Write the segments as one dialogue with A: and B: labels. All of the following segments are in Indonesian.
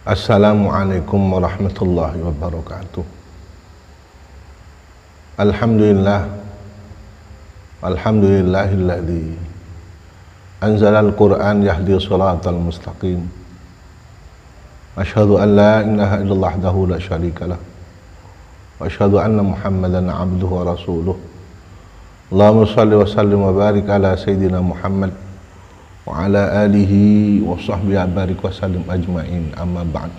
A: Assalamualaikum warahmatullahi wabarakatuh. Alhamdulillahilladzi anzalal Qur'an yahdi shiratal mustaqim. Asyhadu an la ilaha illallah wahdahu la syarikalah. Wa asyhadu anna Muhammadan abduhu wa rasuluh. Allahumma shalli wa sallim wa barik ala sayyidina Muhammad wa ala alihi wa sahbihi barik wa sallim ajma'in, amma ba'd.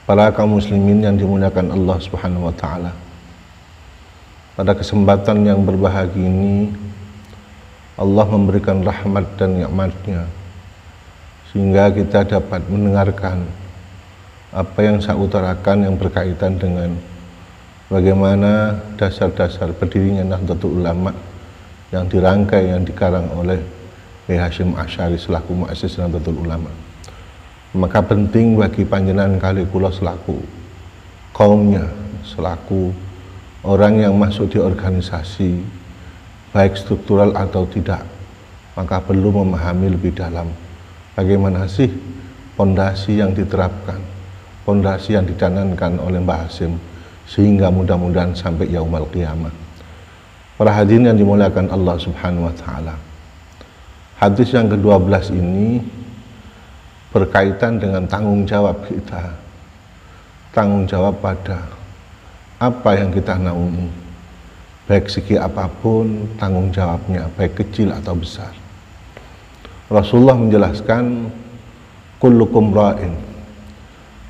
A: Para kaum muslimin yang dimuliakan Allah Subhanahu wa taala, pada kesempatan yang berbahagia ini Allah memberikan rahmat dan nikmat-Nya sehingga kita dapat mendengarkan apa yang saya utarakan yang berkaitan dengan bagaimana dasar-dasar berdirinya Nahdlatul Ulama yang dirangkai, yang dikarang oleh Kiai Hasyim Asy'ari selaku muassis Nahdlatul Ulama. Maka penting bagi panjenengan kali kula selaku kaumnya, selaku orang yang masuk di organisasi baik struktural atau tidak, maka perlu memahami lebih dalam bagaimana sih pondasi yang diterapkan, pondasi yang dicanangkan oleh Mbah Hasyim sehingga mudah-mudahan sampai yaumul qiyamah. Para hadirin yang dimuliakan Allah Subhanahu wa taala, hadis yang ke-12 ini berkaitan dengan tanggung jawab kita, tanggung jawab pada apa yang kita naungi, baik segi apapun tanggung jawabnya, baik kecil atau besar. Rasulullah menjelaskan kullukum ra'in,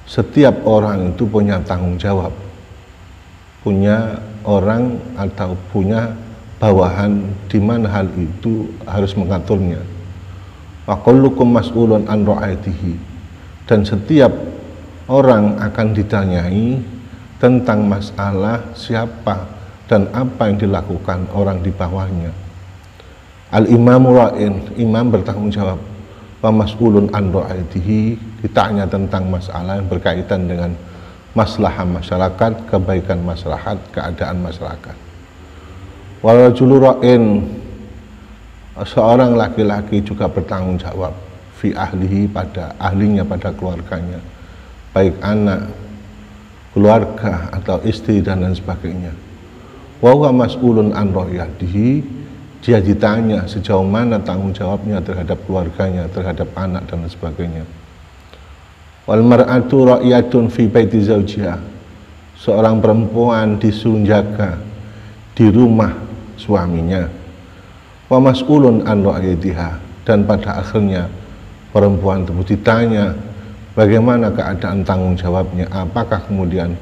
A: setiap orang itu punya tanggung jawab, punya orang atau punya bawahan di mana hal itu harus mengaturnya. Wa kullukum mas'ulun an ra'atihi, dan setiap orang akan ditanyai tentang masalah siapa dan apa yang dilakukan orang di bawahnya. Al-imamu ra'in, imam bertanggung jawab. Wa mas'ulun an ra'atihi, ditanya tentang masalah yang berkaitan dengan maslahah masyarakat, kebaikan masyarakat, keadaan masyarakat. Wa rajulu ra'in, seorang laki-laki juga bertanggung jawab fi ahlihi, pada ahlinya, pada keluarganya, baik anak, keluarga atau istri dan lain sebagainya. Wa huwa mas'ulun an ra'iyatihi, dia ditanya sejauh mana tanggung jawabnya terhadap keluarganya, terhadap anak dan lain sebagainya. Wal mar'atu ra'iyatun fi baiti zawjiha, seorang perempuan disuruh jaga di rumah suaminya. Wa mas'ulun an ra'iyatiha, dan pada akhirnya perempuan tersebut ditanya bagaimana keadaan tanggung jawabnya, apakah kemudian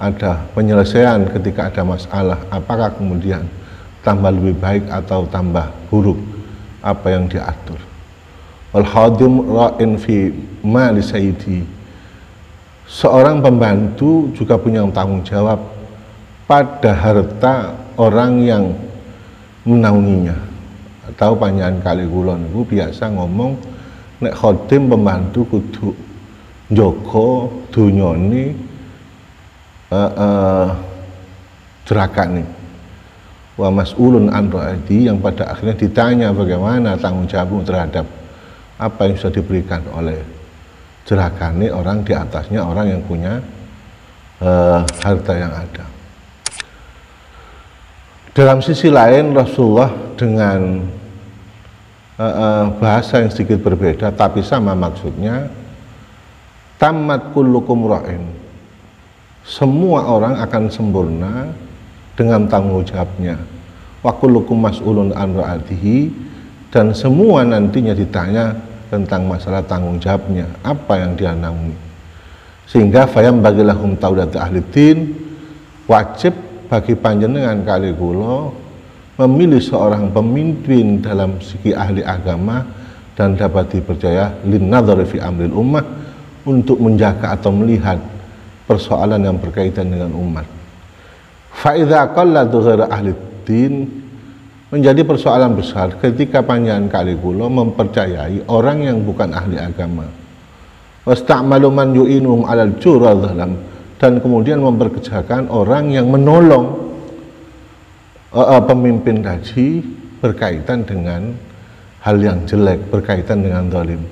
A: ada penyelesaian ketika ada masalah, apakah kemudian tambah lebih baik atau tambah buruk apa yang diatur. Wal khadim ra'in fi mali sayyidi, seorang pembantu juga punya tanggung jawab pada harta orang yang menaunginya. Atau panjenengan kali kula niku biasa ngomong nek khadim pembantu kudu njaga dunyane jerakane. Wa mas'ulun an ra'ati, yang pada akhirnya ditanya bagaimana tanggung jawabmu terhadap apa yang sudah diberikan oleh jerakane orang di atasnya, orang yang punya harta yang ada. Dalam sisi lain Rasulullah dengan bahasa yang sedikit berbeda tapi sama maksudnya, tamat kullukum ra'in, semua orang akan sempurna dengan tanggung jawabnya. Wa kullukum mas'ulun an ra'atihi, dan semua nantinya ditanya tentang masalah tanggung jawabnya, apa yang dia naungi. Sehingga fayam bagilahum taudatu ahli din, wajib bagi panjenengan kali kula memilih seorang pemimpin dalam segi ahli agama dan dapat dipercaya lin nadhari fi amril ummah, untuk menjaga atau melihat persoalan yang berkaitan dengan umat. Fa idza qallatu ghairu ahli din, menjadi persoalan besar ketika panjenengan kali kula mempercayai orang yang bukan ahli agama. Wasta'malu man yu'inum 'alal jurra dhalam, dan kemudian memperkerjakan orang yang menolong pemimpin tadi berkaitan dengan hal yang jelek, berkaitan dengan zalim.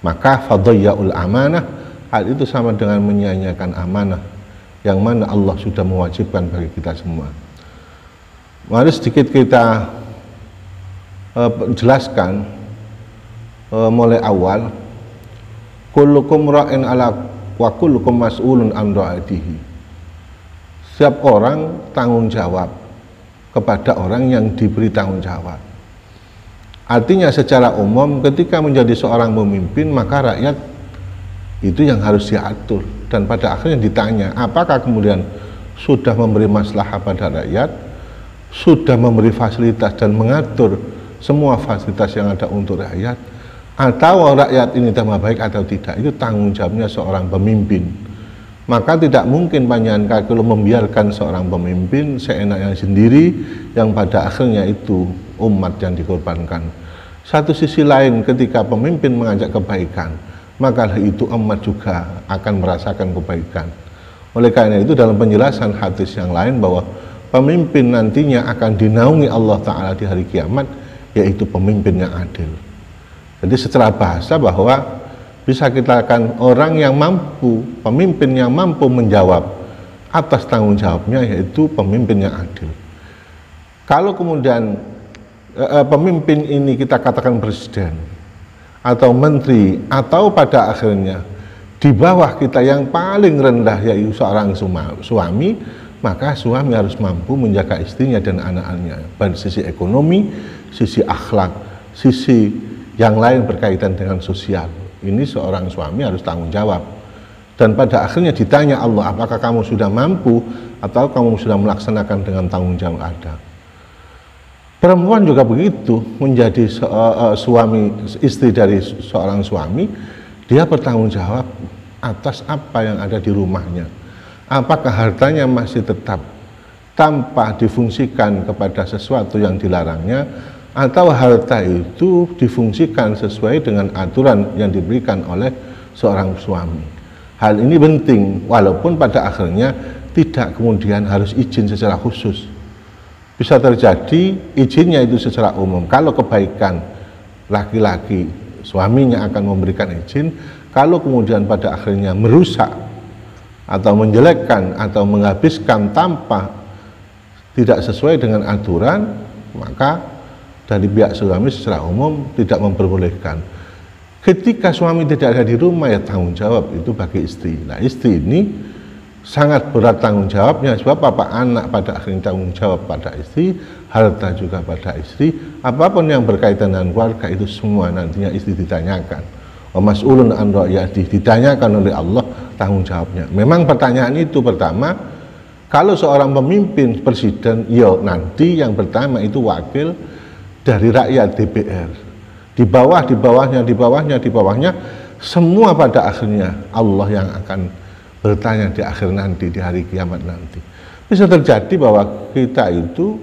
A: maka fadhayya'ul amanah, hal itu sama dengan menyia-nyiakan amanah yang mana Allah sudah mewajibkan bagi kita semua. Mari sedikit kita jelaskan mulai awal. Kullukum ra'in ala wa kullukum mas'ulun an ra'atihi. Setiap orang tanggung jawab kepada orang yang diberi tanggung jawab. Artinya secara umum ketika menjadi seorang pemimpin maka rakyat itu yang harus diatur, dan pada akhirnya ditanya apakah kemudian sudah memberi maslahah pada rakyat, sudah memberi fasilitas dan mengatur semua fasilitas yang ada untuk rakyat, atau rakyat ini tambah baik atau tidak. Itu tanggung jawabnya seorang pemimpin. Maka tidak mungkin panjenengan kalau membiarkan seorang pemimpin seenaknya sendiri yang pada akhirnya itu umat yang dikorbankan. Satu sisi lain ketika pemimpin mengajak kebaikan, maka itu umat juga akan merasakan kebaikan. Oleh karena itu dalam penjelasan hadis yang lain bahwa pemimpin nantinya akan dinaungi Allah Ta'ala di hari kiamat, yaitu pemimpin yang adil. Jadi secara bahasa bahwa bisa kita katakan orang yang mampu, pemimpin yang mampu menjawab atas tanggung jawabnya, yaitu pemimpin yang adil. Kalau kemudian pemimpin ini kita katakan presiden atau menteri, atau pada akhirnya di bawah kita yang paling rendah yaitu seorang suami, maka suami harus mampu menjaga istrinya dan anak-anaknya pada sisi ekonomi, sisi akhlak, sisi yang lain berkaitan dengan sosial. Ini seorang suami harus tanggung jawab, dan pada akhirnya ditanya Allah, apakah kamu sudah mampu atau kamu sudah melaksanakan dengan tanggung jawab ada. Perempuan juga begitu, menjadi suami, istri dari seorang suami, dia bertanggung jawab atas apa yang ada di rumahnya. Apakah hartanya masih tetap tanpa difungsikan kepada sesuatu yang dilarangnya, atau harta itu difungsikan sesuai dengan aturan yang diberikan oleh seorang suami. Hal ini penting, walaupun pada akhirnya tidak kemudian harus izin secara khusus. Bisa terjadi izinnya itu secara umum. Kalau kebaikan laki-laki, suaminya akan memberikan izin. Kalau kemudian pada akhirnya merusak atau menjelekkan atau menghabiskan tanpa tidak sesuai dengan aturan, maka dari pihak suami secara umum tidak memperbolehkan. Ketika suami tidak ada di rumah, ya tanggung jawab itu bagi istri. Nah, istri ini sangat berat tanggung jawabnya, sebab apa, anak pada akhirnya tanggung jawab pada istri, harta juga pada istri, apapun yang berkaitan dengan keluarga itu semua nantinya istri ditanyakan. Wa mas'ulun an ra'iyati, ditanyakan oleh Allah tanggung jawabnya. Memang pertanyaan itu pertama, kalau seorang pemimpin presiden, ya nanti yang pertama itu wakil dari rakyat DPR. Di bawahnya semua pada akhirnya Allah yang akan bertanya di akhir nanti, di hari kiamat nanti. Bisa terjadi bahwa kita itu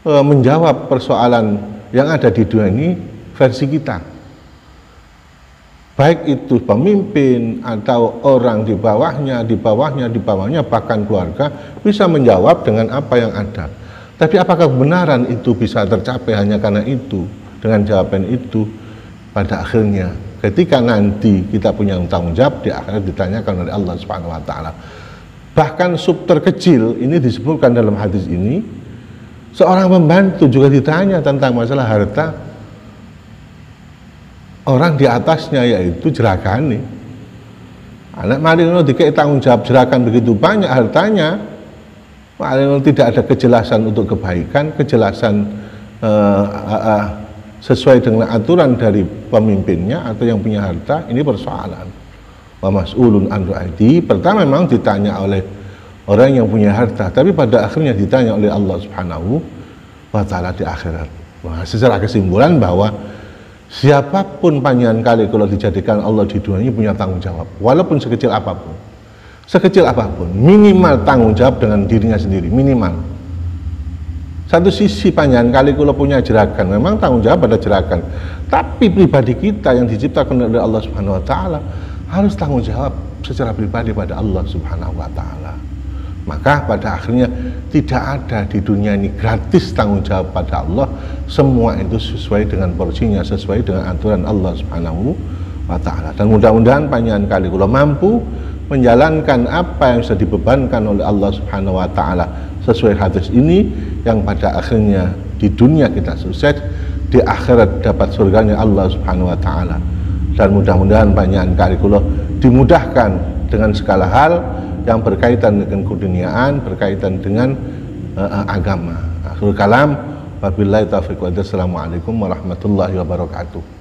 A: menjawab persoalan yang ada di dunia ini versi kita, baik itu pemimpin atau orang di bawahnya, bahkan keluarga bisa menjawab dengan apa yang ada. Tapi apakah kebenaran itu bisa tercapai hanya karena itu, dengan jawaban itu? Pada akhirnya ketika nanti kita punya tanggung jawab, di akhirat ditanyakan oleh Allah Subhanahu wa taala. Bahkan sub terkecil ini disebutkan dalam hadis ini, seorang pembantu juga ditanya tentang masalah harta orang di atasnya, yaitu jeragane. Anak marino dikei tanggung jawab jeragan begitu banyak hartanya, tidak ada kejelasan untuk kebaikan, kejelasan sesuai dengan aturan dari pemimpinnya atau yang punya harta, ini persoalan. Wa mas'ulun an ra'iyati, pertama memang ditanya oleh orang yang punya harta, tapi pada akhirnya ditanya oleh Allah Subhanahu wa taala di akhirat. Nah, secara kesimpulan bahwa siapapun panjenengan kali kalau dijadikan Allah di dunia ini punya tanggung jawab, walaupun sekecil apapun. Sekecil apapun, minimal tanggung jawab dengan dirinya sendiri, minimal. Satu sisi panjenengan kali kalau punya jeragan, memang tanggung jawab pada jeragan. Tapi pribadi kita yang diciptakan oleh Allah Subhanahu wa taala harus tanggung jawab secara pribadi pada Allah Subhanahu wa taala. Maka pada akhirnya tidak ada di dunia ini gratis tanggung jawab pada Allah. Semua itu sesuai dengan porsinya, sesuai dengan aturan Allah Subhanahu wa ta'ala. Dan mudah-mudahan panjenengan kali kula mampu menjalankan apa yang sudah dibebankan oleh Allah Subhanahu wa taala sesuai hadis ini, yang pada akhirnya di dunia kita sukses, di akhirat dapat surganya Allah Subhanahu wa taala. Dan mudah-mudahan panjenengan kali kula dimudahkan dengan segala hal yang berkaitan dengan keduniaan, berkaitan dengan agama. Akhirul kalam, wabillahi taufiq wa hidayah. Assalamualaikum warahmatullahi wabarakatuh.